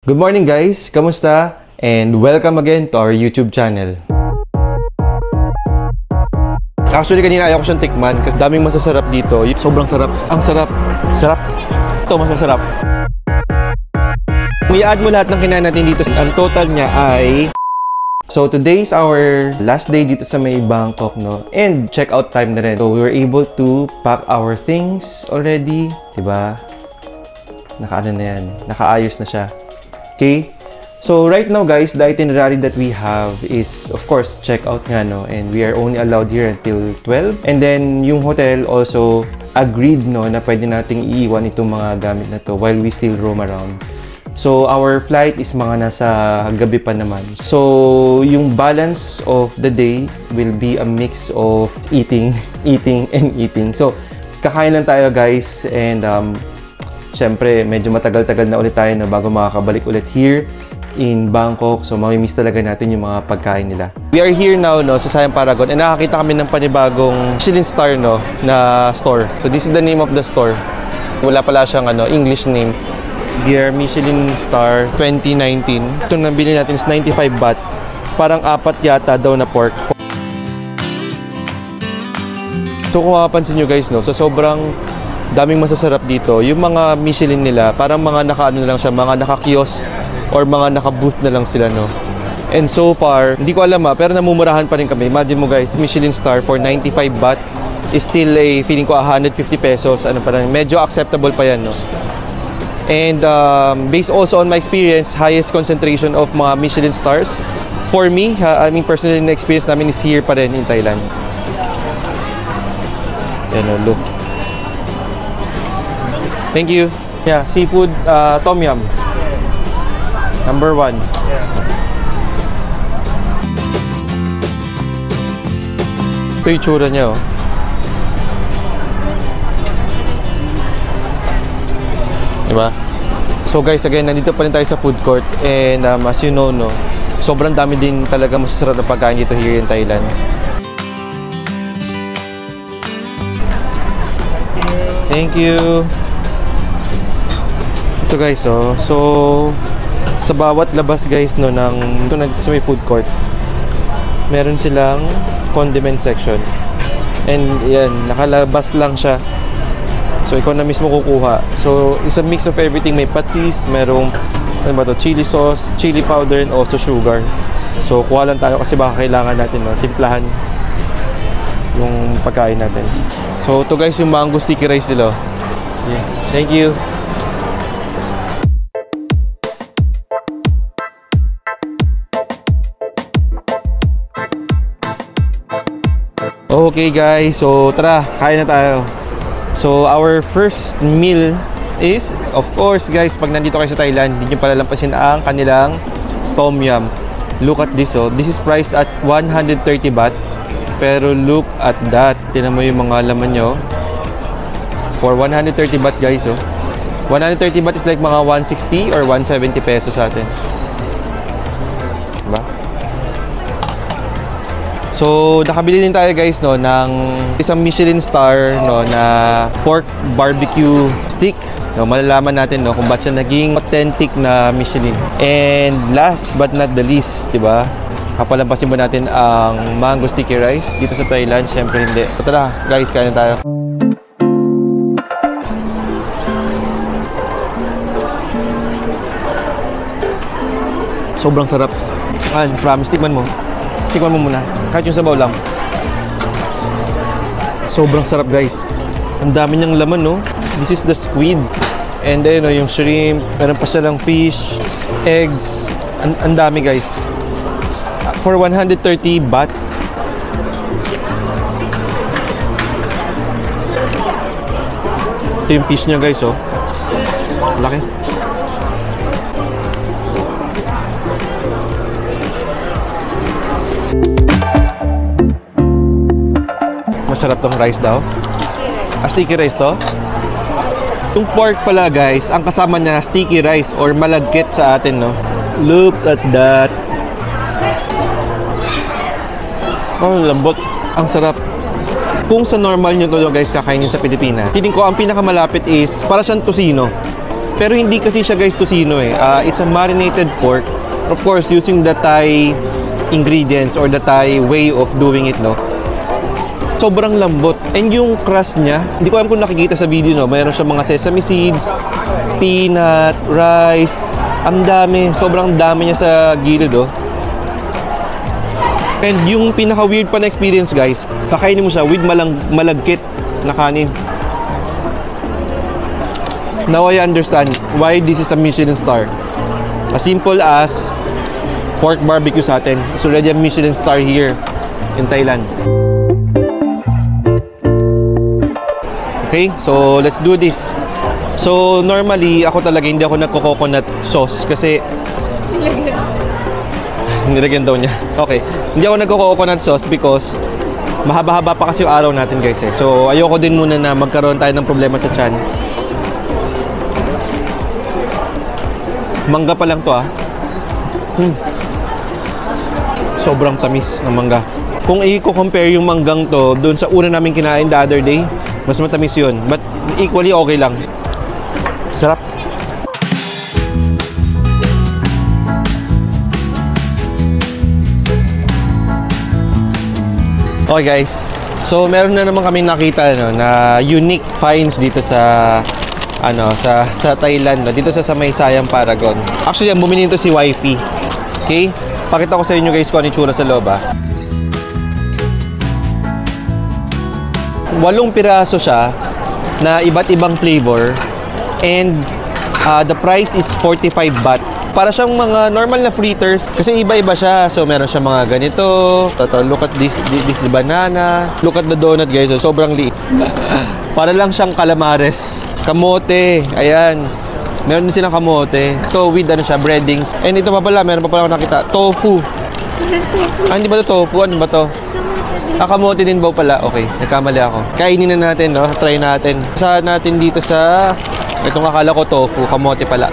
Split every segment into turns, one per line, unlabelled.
Good morning guys! Kamusta? And welcome again to our YouTube channel. Actually kanina ayaw ko siyang tikman kasi daming masasarap dito. Sobrang sarap. Ang sarap. Sarap. Ito mas masarap. Kung i-add mo lahat ng kinain natin dito, ang total niya ay... So today's our last day dito sa may Bangkok, no? And check out time na rin. So we were able to pack our things already. Diba? Naka-ano na yan. Nakaayos na siya. Okay, so right now guys, the itinerary that we have is of course check-out nga, no, and we are only allowed here until 12. And then yung hotel also agreed, no, na pwede nating iiwan itong mga gamit na to while we still roam around. So our flight is mga nasa gabi pa naman. So yung balance of the day will be a mix of eating, and eating. So kakain lang tayo guys, and syempre, medyo matagal-tagal na ulit tayo na bago makakabalik ulit here in Bangkok. So, mamimiss talaga natin yung mga pagkain nila. We are here now, no, sa Siam Paragon, and nakakita kami ng panibagong Michelin Star, no, na store. So, this is the name of the store. Wala pala siyang English name. Dear Michelin Star 2019. Ito nabili natin is 95 baht. Parang 4 yata daw na pork. So, kung mapapansin nyo guys, no, sa sobrang daming masasarap dito, yung mga Michelin nila, parang mga naka-ano na lang siya, mga naka-kiosk or mga naka-booth na lang sila, no. And so far, hindi ko alam pero namumurahan pa rin kami. Imagine mo guys, Michelin Star for 95 baht is still feeling ko 150 pesos, ano pa rin, medyo acceptable pa yan, no. And based also on my experience, highest concentration of mga Michelin stars for me, I mean personally na experience namin is here pa rin in Thailand. Yan, look. Thank you. Yeah, seafood tom yum. Number 1. Ito yung tsura niya, oh. Diba? So guys, again, nandito pa rin tayo sa food court. And as you know, no, sobrang dami din talaga masasarap na pagkain dito here in Thailand. Thank you. Ito guys, oh. So sa bawat labas guys, no, ng ito sa may food court, meron silang condiment section. And yan, nakalabas lang siya. So ikaw na mismo kukuha. So it's a mix of everything. May patis, merong ano ba to, chili sauce, chili powder, and also sugar. So kuha lang tayo kasi baka kailangan natin, no, timplahan yung pagkain natin. So ito guys, yung mango sticky rice nila. Yeah. Thank you. Okay guys, so tara, kain na tayo. So our first meal is, of course guys, pag nandito kayo sa Thailand, hindi nyo palalampasin ang kanilang tom yum. Look at this, oh. This is priced at 130 baht. Pero look at that. Tingnan mo yung mga laman nyo. For 130 baht guys, oh. 130 baht is like mga 160 or 170 pesos sa atin. Diba? So, nakabili din tayo guys, no, ng isang Michelin Star, no, na pork barbecue stick. No, malalaman natin, no, kung ba't siya naging authentic na Michelin. And last but not the least, diba, kapalampasin mo natin ang mango sticky rice dito sa Thailand. Siyempre hindi. So tara guys, kain na tayo. Sobrang sarap. Promise, tikman mo. Tikman mo muna. Kahit yung sabaw lang. Sobrang sarap guys. Ang dami niyang laman, no. This is the squid. And then, no, yung shrimp. Meron pa silang fish, eggs. Ang dami guys. For 130 baht. Ito yung fish niya guys, oh. Laki. Masarap tong rice daw. Sticky rice to. Itong pork pala guys, ang kasama niya sticky rice or malagkit sa atin, no. Look at that. Oh, lambot. Ang sarap. Kung sa normal nyo to guys kakainin sa Pilipinas, feeling ko ang pinakamalapit is para siyang tocino. Pero hindi kasi siya guys tocino eh. It's a marinated pork. Of course, using the Thai ingredients or the Thai way of doing it, no? Sobrang lambot. And yung crust niya, hindi ko alam kung nakikita sa video, no? Mayroon siya mga sesame seeds, peanut, rice. Ang dami. Sobrang dami niya sa gilid, oh. And yung pinaka-weird pa na experience, guys, kakainin mo siya with malagkit na kanin. Now I understand why this is a Michelin star. As simple as pork barbecue sa atin. It's already a Michelin star here in Thailand. Okay, so let's do this. So normally, ako talaga hindi ako nagko-coconut sauce kasi nilagyan daw niya. Okay. Hindi ako nagko-coconut sauce because mahaba-haba pa kasi yung araw natin, guys eh. So ayoko din muna na magkaroon tayo ng problema sa tiyan. Mangga pa lang to ah. Sobrang tamis ng mangga. Kung i-compare yung manggang to doon sa una namin kinain the other day, mas matamis yun. But equally okay lang. Sarap. Okay guys, so meron na naman kami nakita na unique finds dito sa sa Thailand, dito sa May Sayang Paragon. Actually, ang bumili nito si Wifey. Okay? Pakita ko sa inyo guys kung ano yung tsura sa loob ah. 8 piraso siya na iba't ibang flavor and the price is 45 baht. Para siyang mga normal na fritters kasi iba-iba siya. So meron siyang mga ganito. Look at this banana. Look at the donut guys. So, sobrang liit. Para lang siyang calamares. Kamote. Ayan. Meron din silang kamote. So with ano siya, breadings. And ito pa pala, meron pa pala ako nakita. Tofu. Hindi ba to tofu? Ano ba to? Kamote din ba pala? Okay, nagkamali ako. Kainin na natin, no? Try natin. Sa natin dito sa itong akala ko tofu, kamote pala.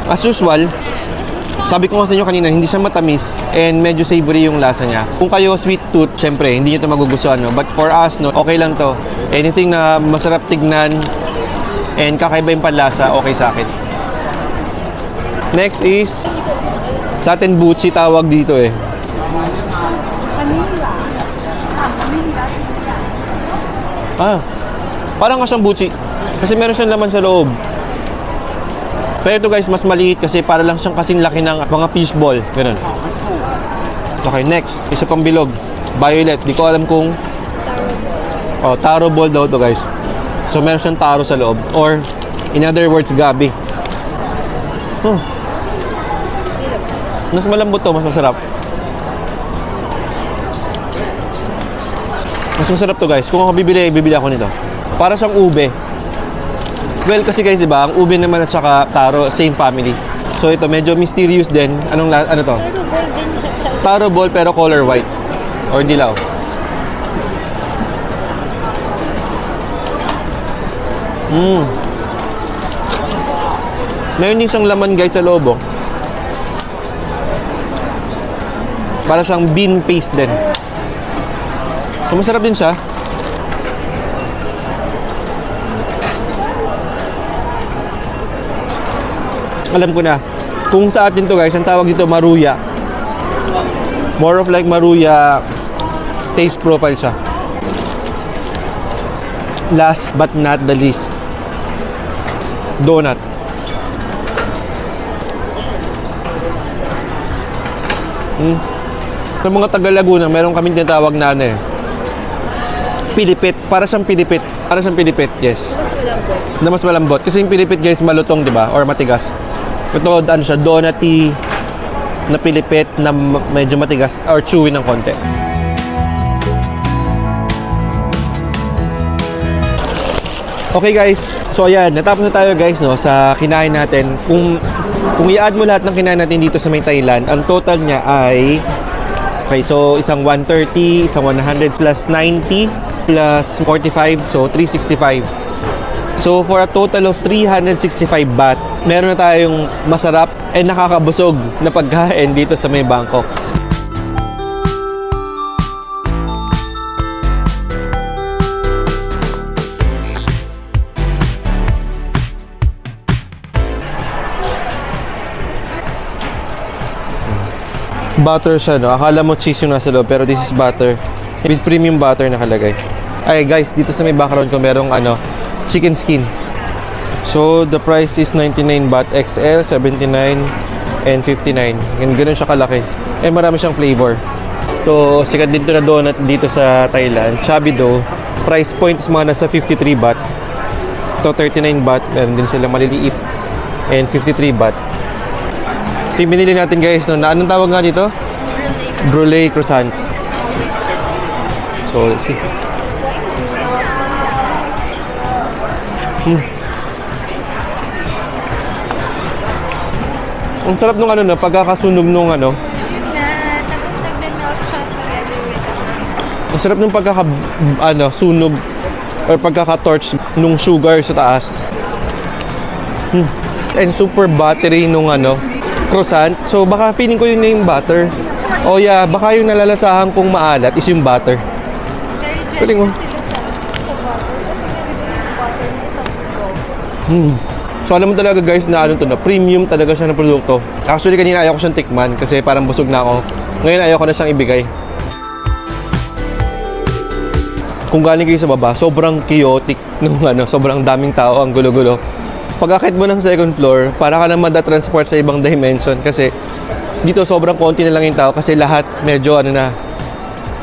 As usual, sabi ko nga sa inyo kanina, hindi siya matamis and medyo savory yung lasa niya. Kung kayo sweet tooth, syempre, hindi nyo ito magugustuhan, no? But for us, no, okay lang to. Anything na masarap tignan and kakaiba yung panlasa, okay sa akin. Next is, sa atin buchi tawag dito eh. Parang nga siyang buchi. Kasi meron siyang laman sa loob. Pero ito guys, mas maliit kasi para lang siyang kasing laki ng mga fishball. Ganun. Okay, next. Isa pang bilog. Violet. Di ko alam kung... taro ball daw to guys. So meron siyang taro sa loob. Or, in other words, gabi. Mas malambot to, mas masarap. Mas masarap to guys. Kung ako bibili ako nito. Para siyang ube. Well, kasi guys, diba, ang ube naman at saka taro, same family. So ito, medyo mysterious din. Ano to? Taro ball pero color white. Or dilaw. Meron din siyang laman guys sa loob, oh. Para siyang bean paste din. So masarap din siya. Alam ko na. Kung sa atin to guys, ang tawag dito maruya. More of like maruya taste profile siya. Last but not the least, donut. Sa mga taga Laguna, meron kaming tinatawag na ano eh, pilipit. Para siyang pilipit. Para siyang pilipit, yes. Na mas malambot. Kasi yung pilipit guys, malutong, di ba? Or matigas. Ito, ano siya, donutty na pilipit na medyo matigas or chewy ng konti. Okay guys, so ayan, natapos na tayo guys, no, sa kinain natin. Kung i-add mo lahat ng kinain natin dito sa May Thailand, ang total niya ay, okay, so isang 130, isang 100 plus 90 plus 45, so 365. So for a total of 365 baht, meron na tayong masarap and nakakabusog na pagkain dito sa May Bangkok. Butter siya, no? Akala mo cheese yung nasa loob, pero this is butter. With premium butter nakalagay. Ay guys, dito sa may background ko merong chicken skin. So the price is 99 baht, XL, 79 and 59. Ganun siya kalaki. Eh marami siyang flavor. To sikat dito na donut dito sa Thailand, Chubby Dough. Price point is mga nasa 53 baht. To 39 baht, meron din sila maliliit. And 53 baht. Ito yung binili natin guys, no? Na anong tawag nga dito? Brulee croissant. So, let's see. Ang sarap nung pagkakasunog nung
Tapos nagde-melt siya together with the
ang sarap nung sunog or pagkaka-torch nung sugar sa taas. And super buttery nung croissant. So, baka feeling ko yun na yung butter. Oh yeah, baka yung nalalasahan kong maalat is yung butter. Galing mo. So alam mo talaga guys na premium talaga siya na produkto. Actually kanina ayaw ko siyang tikman kasi parang busog na ako. Ngayon ayaw ko na siyang ibigay. Kung galing kayo sa baba, sobrang chaotic nung sobrang daming tao, ang gulo-gulo. Pag-akit mo ng second floor, para ka lang mada-transport sa ibang dimension kasi dito sobrang konti na lang yung tao kasi lahat medyo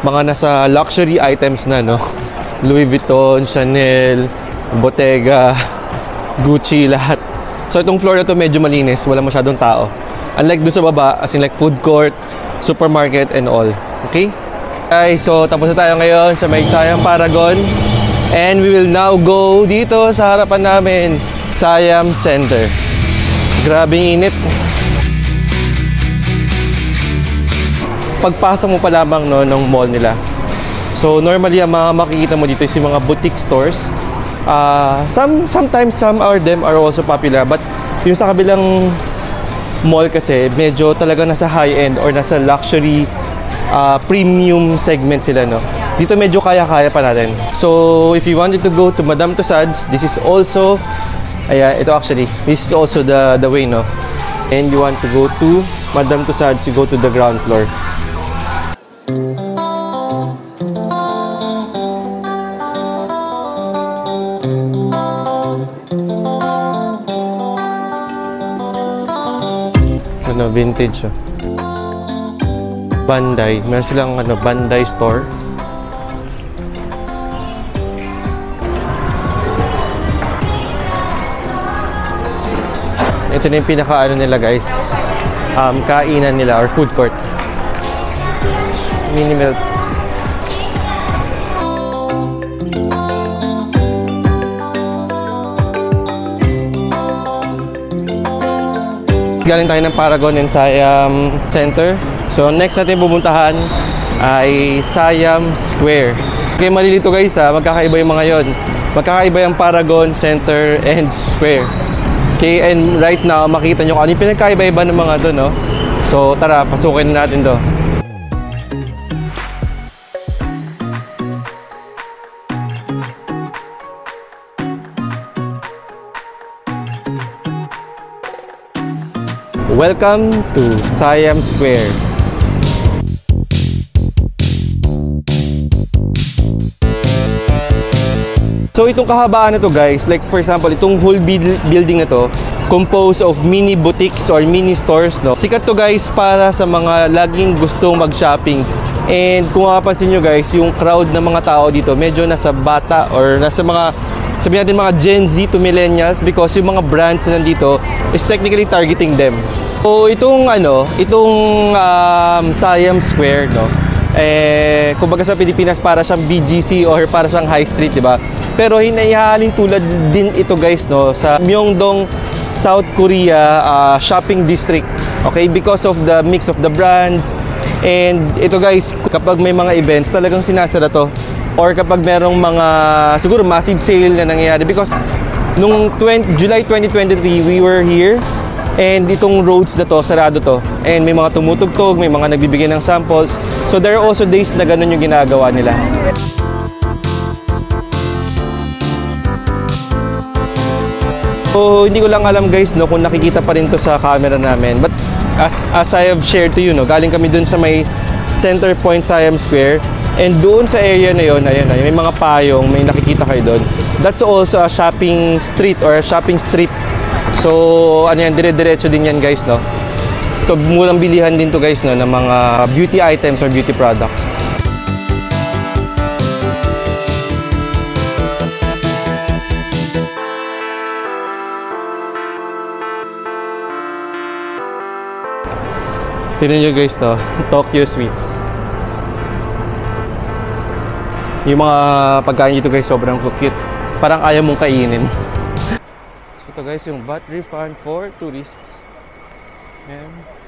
mga nasa luxury items na, no? Louis Vuitton, Chanel, Bottega, Gucci, lahat. So itong floor na to medyo malinis, wala masyadong tao. Unlike dun sa baba, as in like food court, supermarket and all. Okay? Guys, so tapos na tayo ngayon sa may Siam Paragon. And we will now go dito sa harapan namin, Siam Center. Grabing init. Pagpasok mo pa lamang ng mall nila. So normally ang mga makikita mo dito is yung mga boutique stores. Sometimes some of them are also popular, but yung sa kabilang mall kasi medyo talaga nasa high end or nasa luxury premium segment sila, no? Dito medyo kaya-kaya pa natin. So if you wanted to go to Madame Tussauds, this is also this is also the way, no? And you want to go to Madame Tussauds, you go to the ground floor. Vintage. Bandai. Meron silang Bandai store. Ito na yung pinaka nila guys. Kainan nila or food court. Mini melt. Galing tayo ng Paragon and Siam Center. So next natin pupuntahan ay Siam Square. Okay, malilito guys magkakaiba yung mga yon. Magkakaiba yung Paragon, Center, and Square. Okay, and right now makita nyo kung ano yung pinagkaiba-iba ng mga doon, no? So tara, pasukin natin to. Welcome to Siam Square. So itong kahabaan na to guys, like for example, itong whole building na to, composed of mini boutiques or mini stores, no? Sikat to guys para sa mga laging gustong mag-shopping. And kung mapapansin nyo guys, yung crowd ng mga tao dito, medyo nasa bata or nasa mga, sabihin natin mga Gen Z to millennials, because yung mga brands na nandito is technically targeting them. So itong Siam Square, no? Kumbaga sa Pilipinas para siyang BGC or para siyang High Street, di ba? Pero hinahalin tulad din ito guys, no, sa Myeongdong, South Korea shopping district. Okay, because of the mix of the brands. And ito guys, kapag may mga events, talagang sinasara to. Or kapag merong mga siguro massive sale na nangyayari, because nung July 2023 we were here. And itong roads na to, sarado to. And may mga tumutugtog, may mga nagbibigay ng samples. So there are also days na ganun yung ginagawa nila. So hindi ko lang alam guys, no, kung nakikita pa rin to sa camera namin. But as I have shared to you, no, galing kami dun sa may center point Siam Square. And doon sa area na yun, ayun, may mga payong, may nakikita kayo doon. That's also a shopping street or a shopping strip. So, ano yan, dire-diretso din yan guys, no? Ito, murang bilihan din to guys, no, ng mga beauty items or beauty products. Tignan nyo guys to, Tokyo Sweets. Yung mga pagkain dito guys, sobrang cute. Parang ayaw mong kainin. So ito guys, yung VAT refund for tourists. Ayan.